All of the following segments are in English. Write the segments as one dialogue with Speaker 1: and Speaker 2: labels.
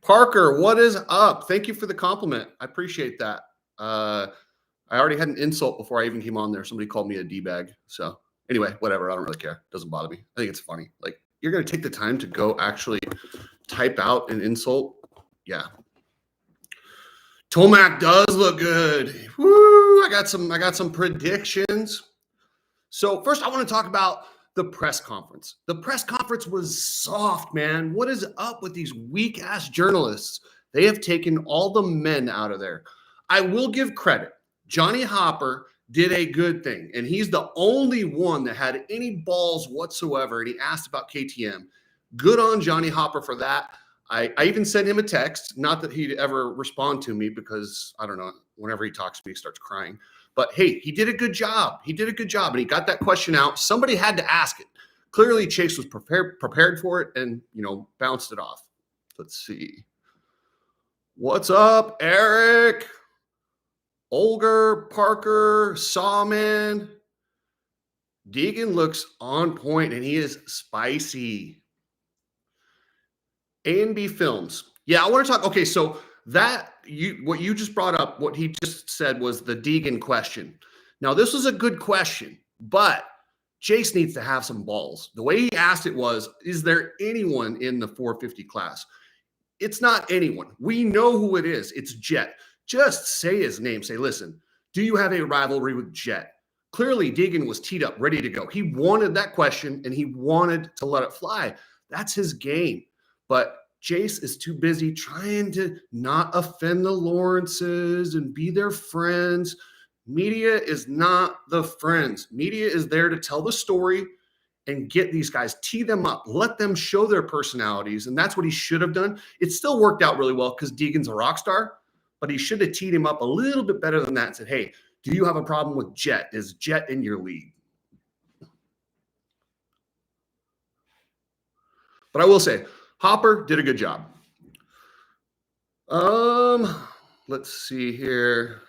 Speaker 1: Parker, what is up? Thank you for the compliment. I appreciate that. I already had an insult before I even came on there. Somebody called me a D-bag. So anyway, whatever. I don't really care. Doesn't bother me. I think it's funny. Like, you're going to take the time to go actually type out an insult? Yeah. Tomac does look good. Woo! I got some predictions. So first I want to talk about the press conference. The press conference was soft, man. What is up with these weak-ass journalists? They have taken all the men out of there. I will give credit. Johnny Hopper did a good thing, and he's the only one that had any balls whatsoever, and he asked about KTM. Good on Johnny Hopper for that. I even sent him a text, not that he'd ever respond to me because, I don't know, whenever he talks to me, he starts crying. But hey, he did a good job. He did a good job, and he got that question out. Somebody had to ask it. Clearly, Chase was prepared for it and, bounced it off. Let's see. What's up, Eric? Olger, Parker, Sawman. Deegan looks on point, and he is spicy. A&B Films. Yeah, I want to talk. Okay, so what you just brought up, what he just said was the Deegan question. Now, this was a good question, but Jace needs to have some balls. The way he asked it was, is there anyone in the 450 class? It's not anyone. We know who it is. It's Jett. Just say his name. Say, listen, do you have a rivalry with Jett? Clearly, Deegan was teed up, ready to go. He wanted that question, and he wanted to let it fly. That's his game. But Jace is too busy trying to not offend the Lawrences and be their friends. Media is not the friends. Media is there to tell the story and get these guys, tee them up, let them show their personalities. And that's what he should have done. It still worked out really well because Deegan's a rock star, but he should have teed him up a little bit better than that and said, hey, do you have a problem with Jett? Is Jett in your league? But I will say, Hopper did a good job. Let's see here.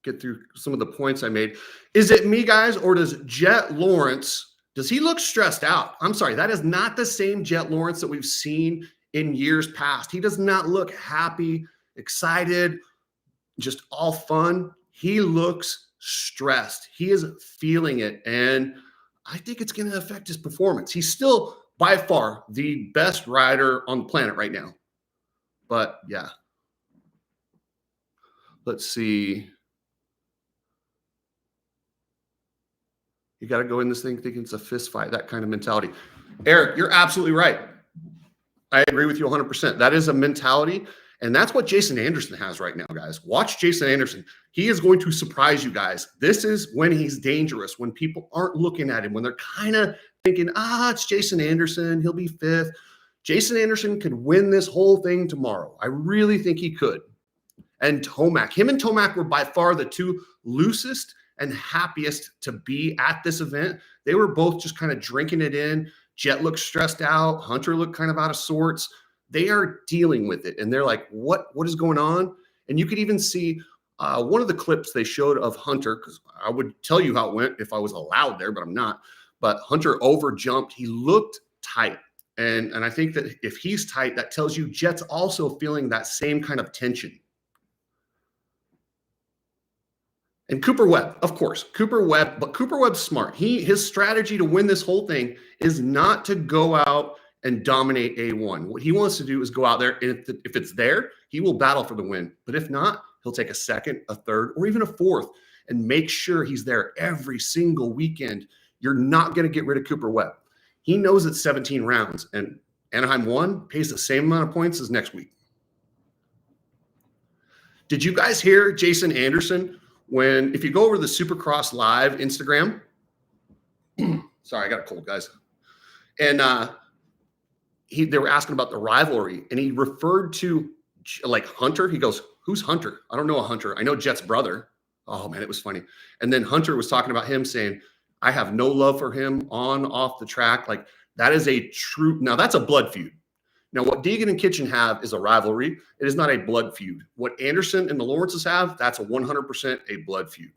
Speaker 1: Get through some of the points I made. Is it me, guys, or does Jett Lawrence, does he look stressed out? I'm sorry, that is not the same Jett Lawrence that we've seen in years past. He does not look happy, excited, just all fun. He looks stressed. He is feeling it, and I think it's going to affect his performance. He's still by far the best rider on the planet right now. But yeah. Let's see. You got to go in this thing thinking it's a fist fight, that kind of mentality. Eric, you're absolutely right. I agree with you 100%. That is a mentality, and that's what Jason Anderson has right now, guys. Watch Jason Anderson. He is going to surprise you guys. This is when he's dangerous, when people aren't looking at him, when they're kind of thinking, it's Jason Anderson. He'll be fifth. Jason Anderson could win this whole thing tomorrow. I really think he could. And Tomac. Him and Tomac were by far the two loosest and happiest to be at this event. They were both just kind of drinking it in. Jett looked stressed out. Hunter looked kind of out of sorts. They are dealing with it. And they're like, what is going on? And you could even see one of the clips they showed of Hunter, because I would tell you how it went if I was allowed there, but I'm not. But Hunter overjumped. He looked tight. And I think that if he's tight, that tells you Jett's also feeling that same kind of tension. And Cooper Webb, of course, but Cooper Webb's smart. His strategy to win this whole thing is not to go out and dominate A1. What he wants to do is go out there, and if it's there, he will battle for the win. But if not, he'll take a second, a third, or even a fourth and make sure he's there every single weekend. You're not going to get rid of Cooper Webb. He knows it's 17 rounds, and Anaheim 1 pays the same amount of points as next week. Did you guys hear Jason Anderson if you go over the Supercross Live Instagram? Sorry, I got a cold, guys. And they were asking about the rivalry, and he referred to like Hunter. He goes, who's Hunter? I don't know a Hunter. I know Jett's brother. Oh, man, it was funny. And then Hunter was talking about him saying, I have no love for him off the track. Like, that is a true – now, that's a blood feud. Now, what Deegan and Kitchen have is a rivalry. It is not a blood feud. What Anderson and the Lawrences have, that's a 100% a blood feud.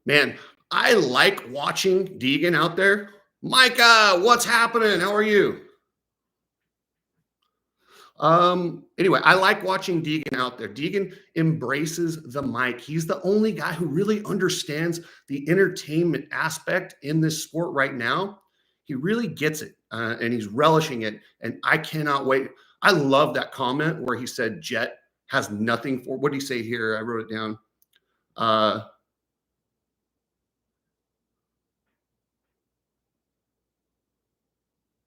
Speaker 1: Man, I like watching Deegan out there. Micah, what's happening? How are you? Anyway, I like watching Deegan out there. Deegan embraces the mic. He's the only guy who really understands the entertainment aspect in this sport right now. He really gets it, and he's relishing it. And I cannot wait. I love that comment where he said Jett has nothing for. What did he say here? I wrote it down.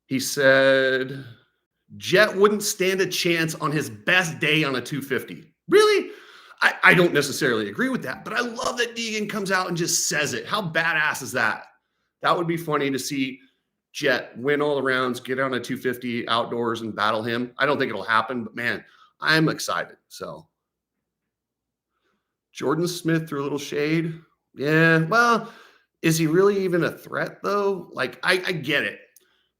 Speaker 1: He said Jett wouldn't stand a chance on his best day on a 250. Really? I don't necessarily agree with that, but I love that Deegan comes out and just says it. How badass is that? That would be funny to see Jett win all the rounds, get on a 250 outdoors and battle him. I don't think it'll happen, but man, I'm excited. So Jordan Smith threw a little shade. Yeah, well, is he really even a threat though? Like, I get it.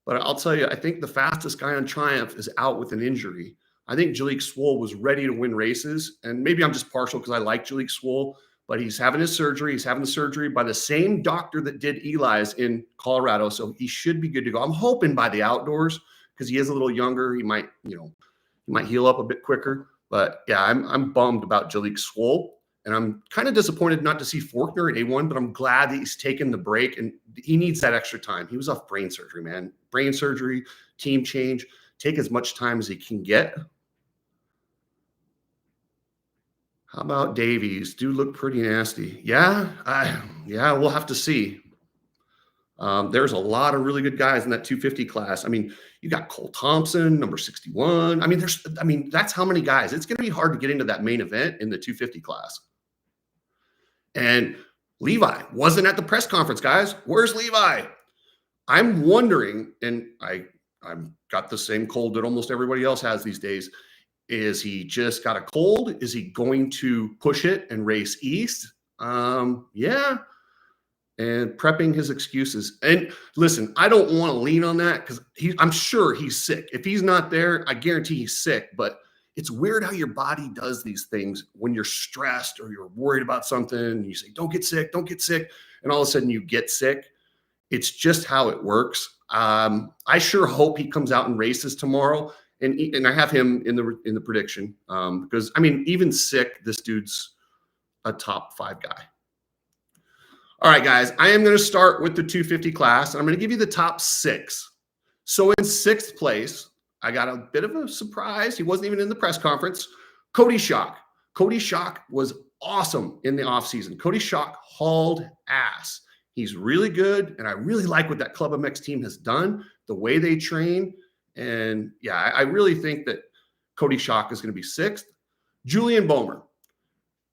Speaker 1: But I'll tell you, I think the fastest guy on Triumph is out with an injury. I think Jalek Swoll was ready to win races. And maybe I'm just partial because I like Jalek Swoll, but he's having his surgery. He's having the surgery by the same doctor that did Eli's in Colorado. So he should be good to go. I'm hoping by the outdoors because he is a little younger. He might, he might heal up a bit quicker. But yeah, I'm bummed about Jalek Swoll. And I'm kind of disappointed not to see Faulkner at A1, but I'm glad that he's taken the break and he needs that extra time. He was off brain surgery, man. Brain surgery, team change, take as much time as he can get. How about Davies? Do look pretty nasty. Yeah, we'll have to see. There's a lot of really good guys in that 250 class. I mean, you got Cole Thompson, number 61. I mean, that's how many guys. It's going to be hard to get into that main event in the 250 class. And Levi wasn't at the press conference, guys. Where's Levi? I'm wondering, and I've got the same cold that almost everybody else has these days. Is he just got a cold? Is he going to push it and race east? Yeah. And prepping his excuses. And listen, I don't want to lean on that because I'm sure he's sick. If he's not there, I guarantee he's sick. But it's weird how your body does these things when you're stressed or you're worried about something. And you say, don't get sick, don't get sick. And all of a sudden you get sick. It's just how it works. I sure hope he comes out and races tomorrow. And I have him in the prediction because, I mean, even sick, this dude's a top 5 guy. All right, guys, I am going to start with the 250 class. And I'm going to give you the top 6. So in 6th place, I got a bit of a surprise. He wasn't even in the press conference. Cody Schock. Cody Schock was awesome in the offseason. Cody Schock hauled ass. He's really good, and I really like what that Club MX team has done, the way they train. And, yeah, I really think that Cody Schock is going to be 6th. Julian Bomer,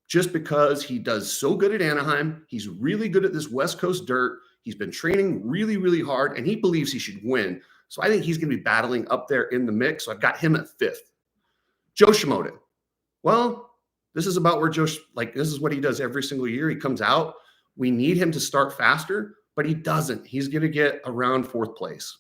Speaker 1: just because he does so good at Anaheim. He's really good at this West Coast dirt. He's been training really, really hard, and he believes he should win. So I think he's going to be battling up there in the mix. So I've got him at 5th. Joe Shimoda. Well, this is about where this is what he does every single year. He comes out. We need him to start faster, but he doesn't. He's going to get around 4th place.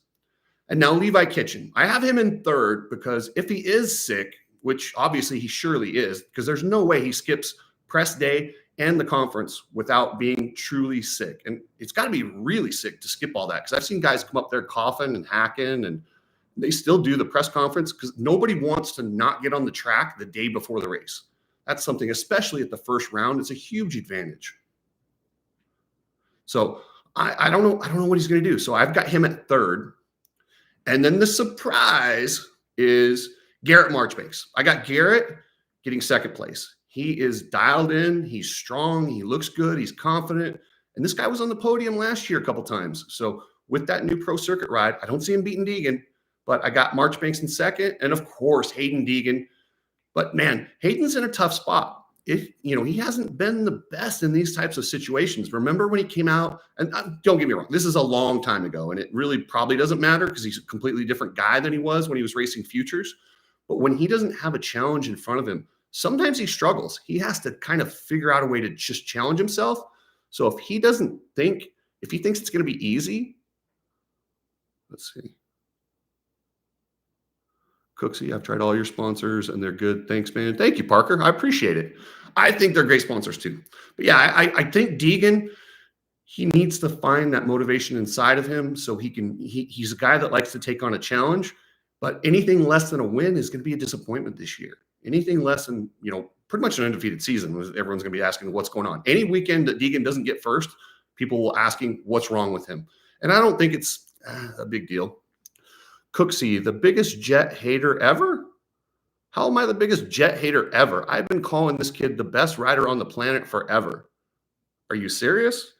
Speaker 1: And now Levi Kitchen. I have him in 3rd because if he is sick, which obviously he surely is, because there's no way he skips press day and the conference without being truly sick. And it's got to be really sick to skip all that because I've seen guys come up there coughing and hacking and they still do the press conference because nobody wants to not get on the track the day before the race. That's something, especially at the first round, it's a huge advantage. So I don't know what he's going to do. So I've got him at 3rd. And then the surprise is Garrett Marchbanks. I got Garrett getting 2nd place. He is dialed in. He's strong. He looks good. He's confident. And this guy was on the podium last year a couple times. So with that new pro circuit ride, I don't see him beating Deegan, but I got Marchbanks in 2nd. And of course, Hayden Deegan. But man, Hayden's in a tough spot. He hasn't been the best in these types of situations. Remember when he came out, and don't get me wrong, this is a long time ago, and it really probably doesn't matter because he's a completely different guy than he was when he was racing futures. But when he doesn't have a challenge in front of him, sometimes he struggles. He has to kind of figure out a way to just challenge himself. So if he thinks it's going to be easy, let's see. Cooksey, I've tried all your sponsors and they're good. Thanks, man. Thank you, Parker. I appreciate it. I think they're great sponsors too. But yeah, I think Deegan, he needs to find that motivation inside of him so he's a guy that likes to take on a challenge. But anything less than a win is going to be a disappointment this year. Anything less than, pretty much an undefeated season, everyone's going to be asking what's going on. Any weekend that Deegan doesn't get first, people will asking what's wrong with him. And I don't think it's a big deal. Cooksey, the biggest Jett hater ever? How am I the biggest Jett hater ever? I've been calling this kid the best rider on the planet forever. Are you serious?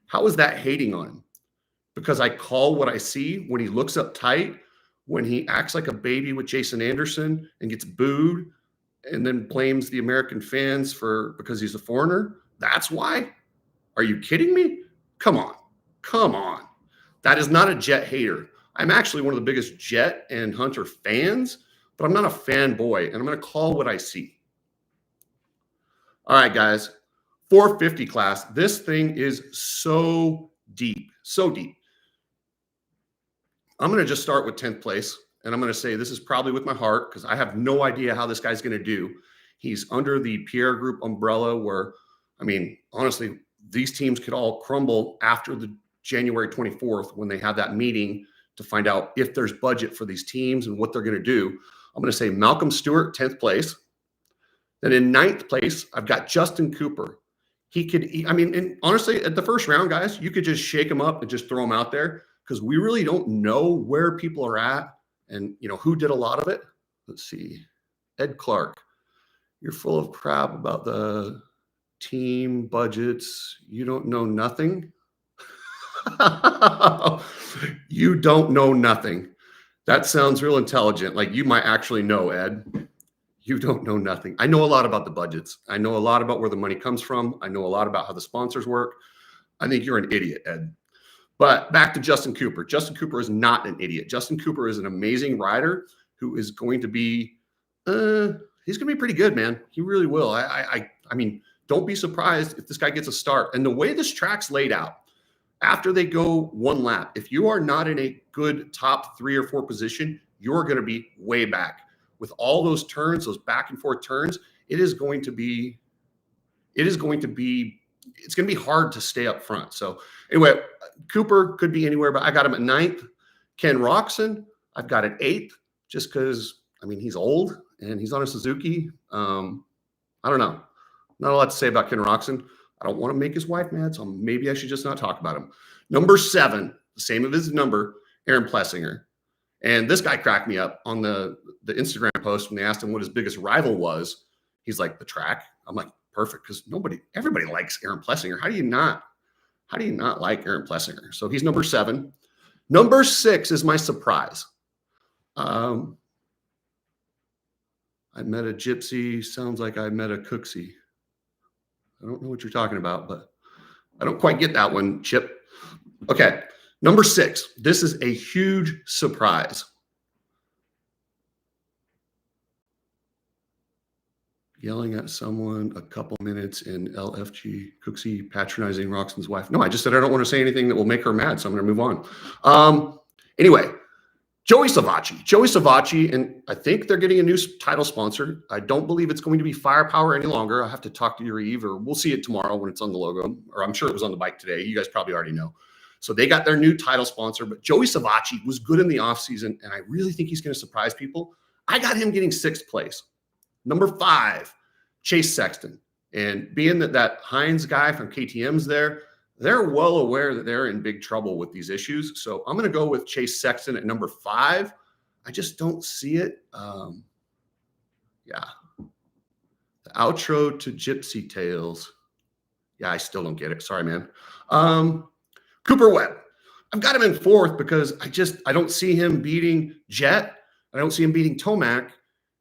Speaker 1: How is that hating on him? Because I call what I see when he looks up tight, when he acts like a baby with Jason Anderson and gets booed and then blames the American fans because he's a foreigner. That's why? Are you kidding me? Come on. Come on. That is not a Jett hater. I'm actually one of the biggest Jett and Hunter fans, but I'm not a fanboy, and I'm going to call what I see. All right, guys. 450 class. This thing is so deep, so deep. I'm going to just start with 10th place, and I'm going to say this is probably with my heart because I have no idea how this guy's going to do. He's under the Pierre Group umbrella where, honestly, these teams could all crumble after the January 24th when they have that meeting to find out if there's budget for these teams and what they're going to do. I'm going to say Malcolm Stewart, 10th place. Then in 9th place, I've got Justin Cooper. And honestly, at the first round, guys, you could just shake him up and just throw him out there because we really don't know where people are at and, who did a lot of it. Let's see. Ed Clark, you're full of crap about the team budgets. You don't know nothing. You don't know nothing. That sounds real intelligent. Like you might actually know, Ed. You don't know nothing. I know a lot about the budgets. I know a lot about where the money comes from. I know a lot about how the sponsors work. I think you're an idiot, Ed. But back to Justin Cooper. Justin Cooper is not an idiot. Justin Cooper is an amazing rider who is going to be, he's going to be pretty good, man. He really will. I mean, don't be surprised if this guy gets a start. And the way this track's laid out, after they go one lap, if you are not in a good top 3 or 4 position, you're going to be way back. With all those turns, those back and forth turns, it's going to be hard to stay up front. So anyway, Cooper could be anywhere, but I got him at 9th. Ken Roczen, I've got at 8th, just because, he's old and he's on a Suzuki. I don't know. Not a lot to say about Ken Roczen. I don't want to make his wife mad, so maybe I should just not talk about him. Number 7, the same of his number, Aaron Plessinger. And this guy cracked me up on the Instagram post when they asked him what his biggest rival was. He's like, the track. I'm like, perfect, because everybody likes Aaron Plessinger. How do you not like Aaron Plessinger? So he's number 7. Number 6 is my surprise. I met a gypsy. Sounds like I met a Cooksey. I don't know what you're talking about, but I don't quite get that one, Chip. Okay, number 6. This is a huge surprise. Yelling at someone a couple minutes in LFG. Cooksey patronizing Roxanne's wife. No, I just said I don't want to say anything that will make her mad, so I'm going to move on. Anyway, Joey Savacci, and I think they're getting a new title sponsor. I don't believe it's going to be Firepower any longer. I have to talk to your Eve, or we'll see it tomorrow when it's on the logo, or I'm sure it was on the bike today. You guys probably already know. So they got their new title sponsor, but Joey Savacci was good in the offseason, and I really think he's going to surprise people. I got him getting 6th place. Number 5, Chase Sexton. And being that Hines guy from KTM's there, they're well aware that they're in big trouble with these issues. So I'm going to go with Chase Sexton at number 5. I just don't see it. Yeah. The outro to Gypsy Tales. Yeah, I still don't get it. Sorry, man. Cooper Webb. I've got him in 4th because I don't see him beating Jett. I don't see him beating Tomac.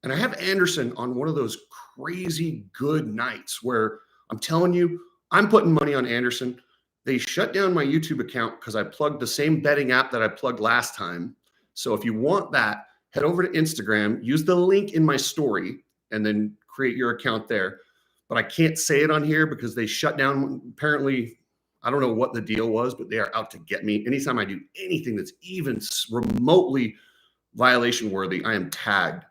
Speaker 1: And I have Anderson on one of those crazy good nights where I'm telling you, I'm putting money on Anderson. They shut down my YouTube account because I plugged the same betting app that I plugged last time. So if you want that, head over to Instagram, use the link in my story, and then create your account there. But I can't say it on here because they shut down. Apparently, I don't know what the deal was, but they are out to get me. Anytime I do anything that's even remotely violation worthy, I am tagged.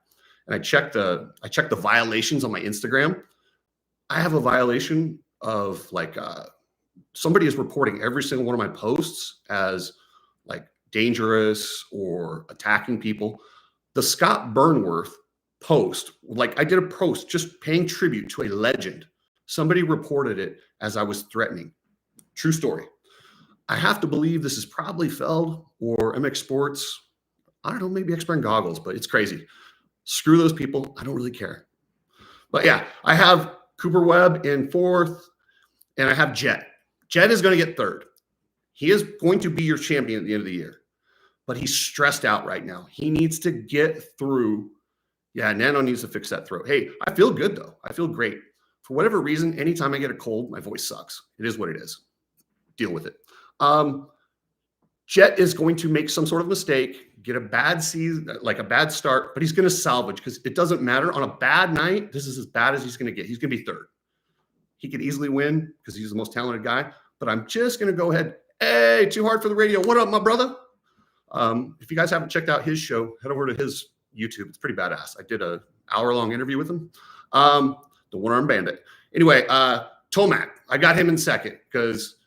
Speaker 1: And I checked the violations on my Instagram. I have a violation of somebody is reporting every single one of my posts as like dangerous or attacking people. The Scott Burnworth post, like I did a post just paying tribute to a legend. Somebody reported it as I was threatening. True story. I have to believe this is probably Feld or MX Sports. I don't know, maybe X-Brand Goggles, but it's crazy. Screw those people. I don't really care. But yeah, I have Cooper Webb in 4th, and I have Jett. Jett is going to get 3rd. He is going to be your champion at the end of the year, but he's stressed out right now. He needs to get through. Yeah, Nano needs to fix that throat. Hey, I feel good, though. I feel great. For whatever reason, anytime I get a cold, my voice sucks. It is what it is. Deal with it. Jett is going to make some sort of mistake, get a bad season, like a bad start, but he's going to salvage because it doesn't matter. On a bad night, this is as bad as he's going to get. He's going to be 3rd. He could easily win because he's the most talented guy, but I'm just going to go ahead. Hey, Too Hard for the Radio. What up, my brother? If you guys haven't checked out his show, head over to his YouTube. It's pretty badass. I did an hour-long interview with him. The one-armed bandit. Anyway, Tomac, I got him in 2nd because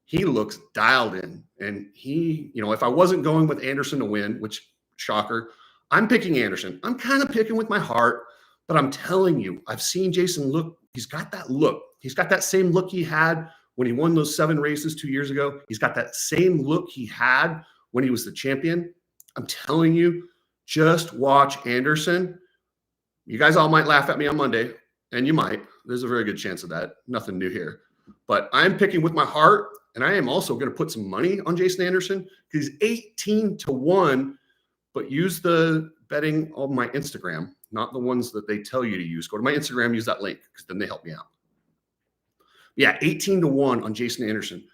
Speaker 1: he looks dialed in. And he, if I wasn't going with Anderson to win, which, shocker, I'm picking Anderson. I'm kind of picking with my heart, but I'm telling you, I've seen Jason look. He's got that look. He's got that same look he had when he won those 7 races 2 years ago. He's got that same look he had when he was the champion. I'm telling you, just watch Anderson. You guys all might laugh at me on Monday, and you might. There's a very good chance of that. Nothing new here. But I'm picking with my heart, and I am also going to put some money on Jason Anderson because he's 18-1, but use the betting on my Instagram, not the ones that they tell you to use. Go to my Instagram, use that link because then they help me out. Yeah, 18-1 on Jason Anderson.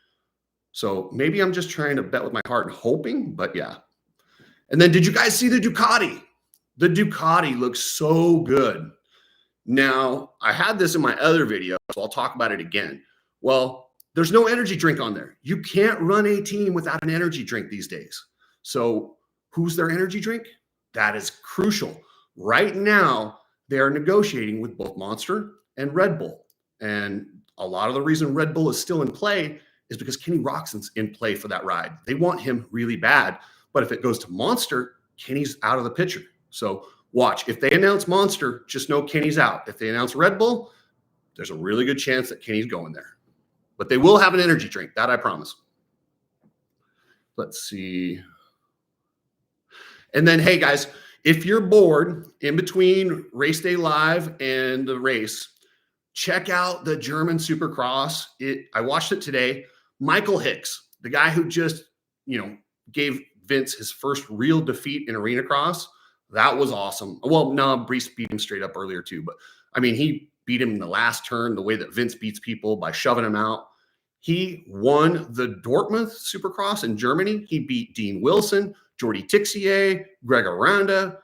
Speaker 1: So maybe I'm just trying to bet with my heart and hoping, but yeah. And then did you guys see the Ducati? The Ducati looks so good. Now, I had this in my other video, so I'll talk about it again. Well, there's no energy drink on there. You can't run a team without an energy drink these days. So who's their energy drink? That is crucial. Right now, they are negotiating with both Monster and Red Bull. And a lot of the reason Red Bull is still in play is because Kenny Roxon's in play for that ride. They want him really bad. But if it goes to Monster, Kenny's out of the picture. So watch. If they announce Monster, just know Kenny's out. If they announce Red Bull, there's a really good chance that Kenny's going there. But they will have an energy drink. That I promise. Let's see. And then, hey, guys, if you're bored in between Race Day Live and the race, check out the German Supercross. I watched it today. Michael Hicks, the guy who just, gave Vince his first real defeat in Arena Cross. That was awesome. Well, no, Brees beat him straight up earlier too. But, he beat him in the last turn, the way that Vince beats people by shoving him out. He won the Dortmund Supercross in Germany. He beat Dean Wilson, Jordi Tixier, Greg Aranda.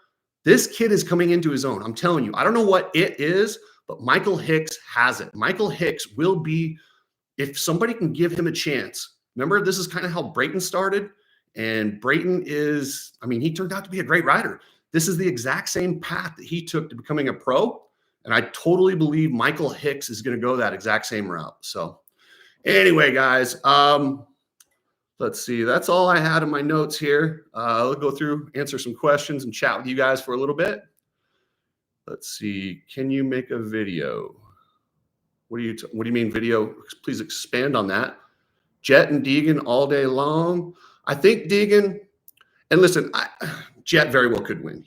Speaker 1: This kid is coming into his own. I'm telling you, I don't know what it is, but Michael Hicks has it. Michael Hicks will be, if somebody can give him a chance. Remember, this is kind of how Brayton started. And Brayton is, he turned out to be a great rider. This is the exact same path that he took to becoming a pro. And I totally believe Michael Hicks is going to go that exact same route. So anyway, guys, let's see. That's all I had in my notes here. I'll go through, answer some questions, and chat with you guys for a little bit. Let's see. Can you make a video? What do you mean video? Please expand on that. Jett and Deegan all day long. I think Deegan, and listen, Jett very well could win.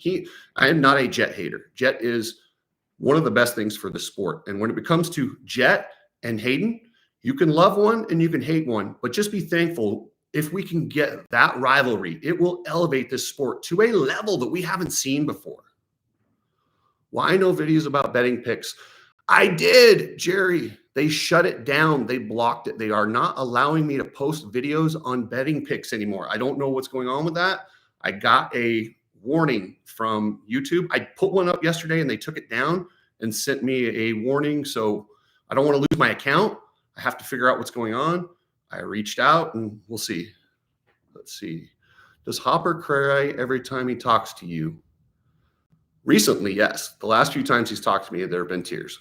Speaker 1: I am not a Jett hater. Jett is one of the best things for the sport. And when it comes to Jett and Hayden, you can love one and you can hate one, but just be thankful if we can get that rivalry. It will elevate this sport to a level that we haven't seen before. Why no videos about betting picks? I did, Jerry. They shut it down. They blocked it. They are not allowing me to post videos on betting picks anymore. I don't know what's going on with that. I got a warning from YouTube. I put one up yesterday and they took it down and sent me a warning. So I don't want to lose my account. I have to figure out what's going on. I reached out and we'll see. Let's see. Does Hopper cry every time he talks to you? Recently, yes. The last few times he's talked to me, there have been tears.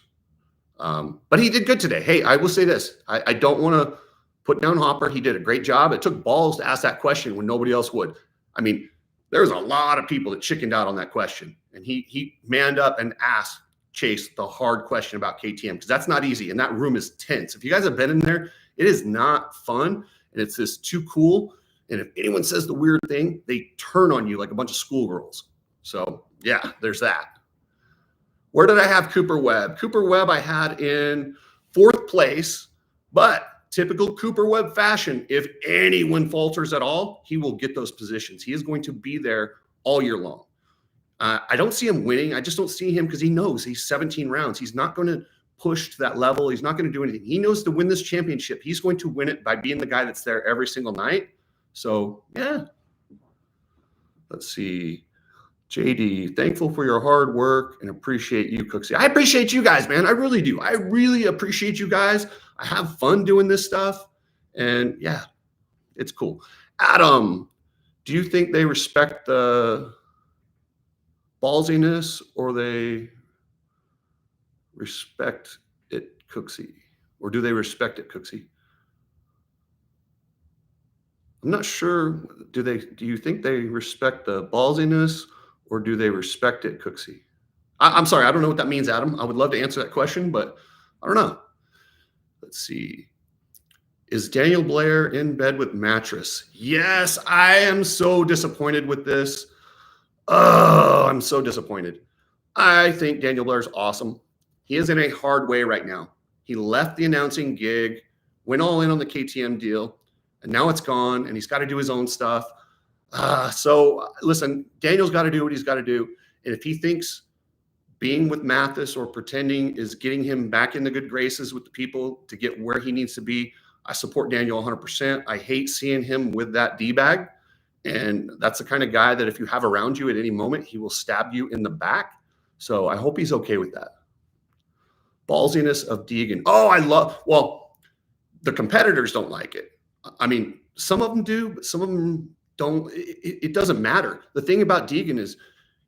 Speaker 1: But he did good today. Hey, I will say this. I don't want to put down Hopper. He did a great job. It took balls to ask that question when nobody else would. There's a lot of people that chickened out on that question. And he manned up and asked Chase the hard question about KTM, because that's not easy. And that room is tense. If you guys have been in there, it is not fun. And it's just too cool. And if anyone says the weird thing, they turn on you like a bunch of schoolgirls. So yeah, there's that. Where did I have Cooper Webb? Cooper Webb I had in 4th place, but typical Cooper Webb fashion, if anyone falters at all, he will get those positions. He is going to be there all year long. I don't see him winning. I just don't see him because he knows he's 17 rounds. He's not going to push to that level. He's not going to do anything. He knows to win this championship, he's going to win it by being the guy that's there every single night. So, yeah. Let's see. JD, thankful for your hard work and appreciate you, Cooksey. I appreciate you guys, man. I really do. I really appreciate you guys. I have fun doing this stuff. And, yeah, it's cool. Adam, do you think they respect the ballsiness or they respect it, Cooksey? Or do they respect it, Cooksey? I'm not sure. Do you think they respect the ballsiness or do they respect it, Cooksey? I'm sorry. I don't know what that means, Adam. I would love to answer that question, but I don't know. Let's see. Is Daniel Blair in bed with mattress? Yes, I am so disappointed with this. Oh, I'm so disappointed. I think Daniel Blair is awesome. He is in a hard way right now. He left the announcing gig, went all in on the KTM deal, and now it's gone, and he's got to do his own stuff. So listen, Daniel's got to do what he's got to do. And if he thinks being with Mathis or pretending is getting him back in the good graces with the people to get where he needs to be, I support Daniel 100%. I hate seeing him with that D-bag. And that's the kind of guy that if you have around you at any moment, he will stab you in the back. So I hope he's okay with that. Ballsiness of Deegan. Oh, well, the competitors don't like it. I mean, some of them do, but some of them don't. It doesn't matter. The thing about Deegan is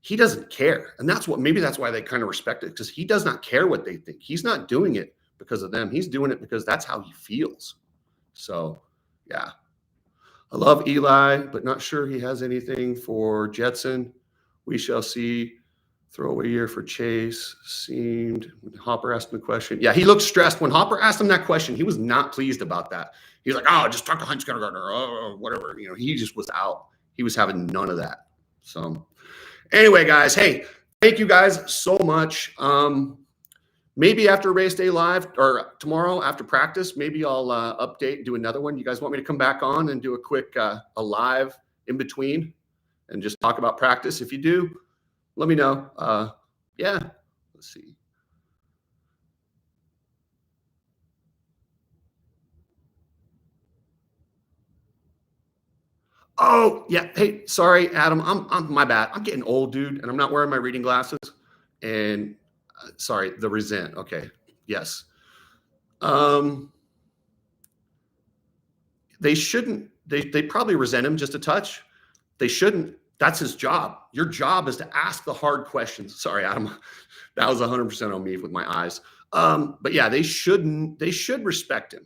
Speaker 1: he doesn't care. And maybe that's why they kind of respect it, because he does not care what they think. He's not doing it because of them. He's doing it because that's how he feels. So, yeah. I love Eli, but not sure he has anything for Jetson. We shall see. Throwaway year for Chase seemed when Hopper asked him the question. Yeah, he looked stressed. When Hopper asked him that question, he was not pleased about that. He was like, oh, just talk to Heinz Kindergartner, or whatever. You know, he just was out. He was having none of that. So anyway, guys, hey, thank you guys so much. Maybe after race day live or tomorrow after practice, maybe I'll update and do another one. You guys want me to come back on and do a quick a live in between and just talk about practice? If you do, let me know. Yeah, let's see. Oh, yeah. Hey, sorry, Adam. I'm my bad. I'm getting old, dude, and I'm not wearing my reading glasses. And sorry, the resent. Okay. Yes. They shouldn't. They probably resent him just a touch. They shouldn't. That's his job. Your job is to ask the hard questions. Sorry, Adam. That was 100% on me with my eyes. But yeah, they should respect him.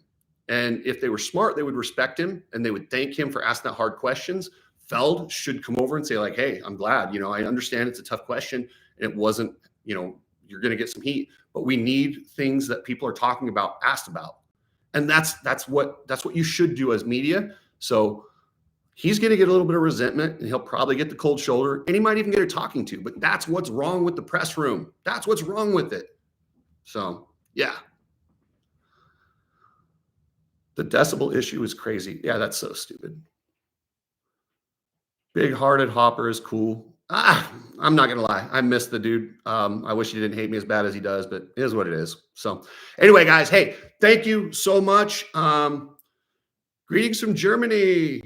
Speaker 1: And if they were smart, they would respect him and they would thank him for asking that hard questions. Feld should come over and say, like, hey, I'm glad, I understand it's a tough question and it wasn't, you're going to get some heat, but we need things that people are talking about, asked about. And that's what you should do as media. So he's going to get a little bit of resentment and he'll probably get the cold shoulder and he might even get a talking to, but that's what's wrong with the press room. That's what's wrong with it. So, yeah. The decibel issue is crazy. Yeah, that's so stupid. Big-hearted Hopper is cool. I'm not going to lie. I miss the dude. I wish he didn't hate me as bad as he does, but it is what it is. So anyway, guys, hey, thank you so much. Greetings from Germany.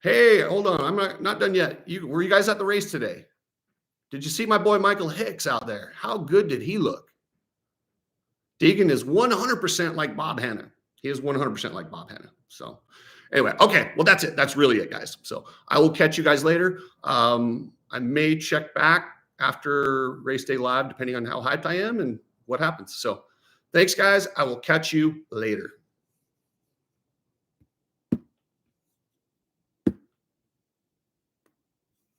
Speaker 1: Hey, hold on. I'm not done yet. Were you guys at the race today? Did you see my boy Michael Hicks out there? How good did he look? Deegan is 100% like Bob Hanna. He is 100% like Bob Hanna. So anyway, okay. Well, that's it. That's really it, guys. So I will catch you guys later. I may check back after race day live, depending on how hyped I am and what happens. So thanks, guys. I will catch you later.